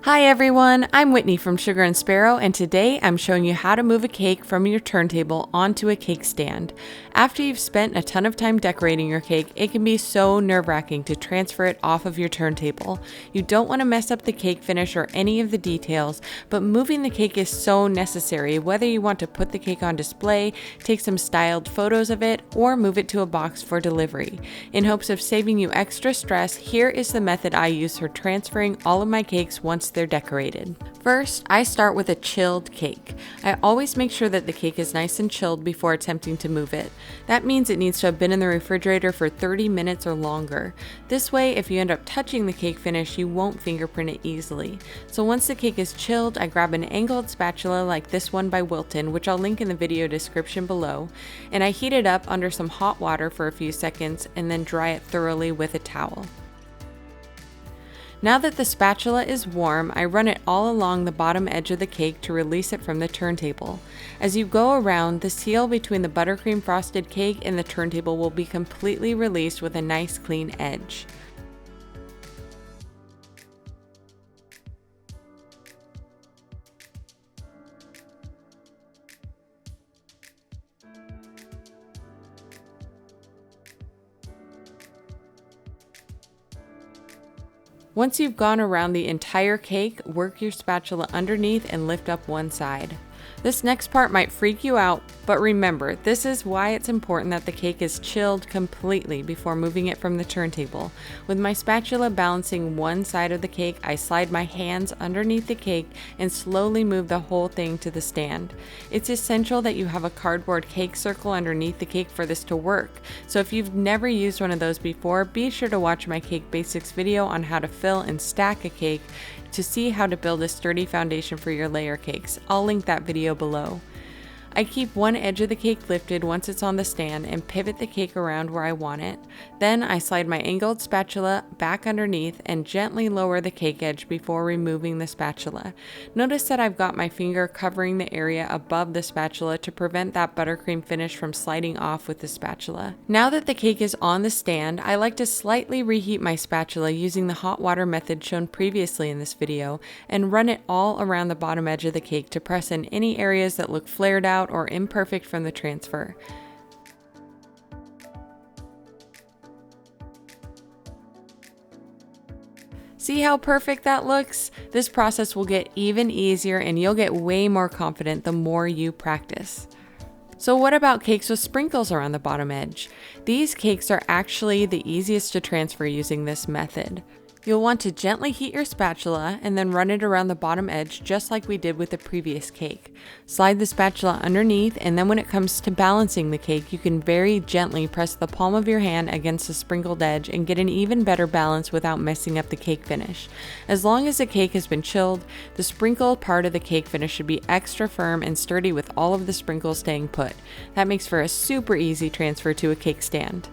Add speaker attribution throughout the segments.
Speaker 1: Hi everyone, I'm Whitney from Sugar and Sparrow, and today I'm showing you how to move a cake from your turntable onto a cake stand. After you've spent a ton of time decorating your cake, it can be so nerve-wracking to transfer it off of your turntable. You don't want to mess up the cake finish or any of the details, but moving the cake is so necessary, whether you want to put the cake on display, take some styled photos of it, or move it to a box for delivery. In hopes of saving you extra stress, here is the method I use for transferring all of my cakes once they're decorated. First, I start with a chilled cake. I always make sure that the cake is nice and chilled before attempting to move it. That means it needs to have been in the refrigerator for 30 minutes or longer. This way, if you end up touching the cake finish, you won't fingerprint it easily. So once the cake is chilled, I grab an angled spatula like this one by Wilton, which I'll link in the video description below, and I heat it up under some hot water for a few seconds and then dry it thoroughly with a towel. Now that the spatula is warm, I run it all along the bottom edge of the cake to release it from the turntable. As you go around, the seal between the buttercream frosted cake and the turntable will be completely released with a nice clean edge. Once you've gone around the entire cake, work your spatula underneath and lift up one side. This next part might freak you out, but remember, this is why it's important that the cake is chilled completely before moving it from the turntable. With my spatula balancing one side of the cake, I slide my hands underneath the cake and slowly move the whole thing to the stand. It's essential that you have a cardboard cake circle underneath the cake for this to work, so if you've never used one of those before, be sure to watch my Cake Basics video on how to fill and stack a cake to see how to build a sturdy foundation for your layer cakes. I'll link that video below. I keep one edge of the cake lifted once it's on the stand and pivot the cake around where I want it. Then I slide my angled spatula back underneath and gently lower the cake edge before removing the spatula. Notice that I've got my finger covering the area above the spatula to prevent that buttercream finish from sliding off with the spatula. Now that the cake is on the stand, I like to slightly reheat my spatula using the hot water method shown previously in this video and run it all around the bottom edge of the cake to press in any areas that look flared out or imperfect from the transfer. See how perfect that looks? This process will get even easier and you'll get way more confident the more you practice. So what about cakes with sprinkles around the bottom edge? These cakes are actually the easiest to transfer using this method. You'll want to gently heat your spatula and then run it around the bottom edge just like we did with the previous cake. Slide the spatula underneath, and then when it comes to balancing the cake, you can very gently press the palm of your hand against the sprinkled edge and get an even better balance without messing up the cake finish. As long as the cake has been chilled, the sprinkled part of the cake finish should be extra firm and sturdy with all of the sprinkles staying put. That makes for a super easy transfer to a cake stand.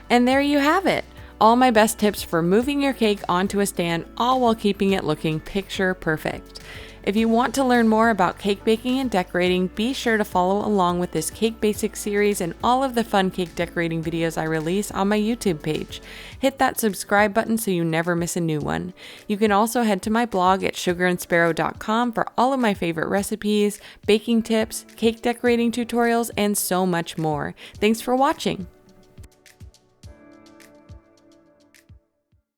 Speaker 1: And there you have it! All my best tips for moving your cake onto a stand, all while keeping it looking picture perfect. If you want to learn more about cake baking and decorating, be sure to follow along with this Cake Basics series and all of the fun cake decorating videos I release on my YouTube page. Hit that subscribe button so you never miss a new one. You can also head to my blog at sugarandsparrow.com for all of my favorite recipes, baking tips, cake decorating tutorials, and so much more. Thanks for watching!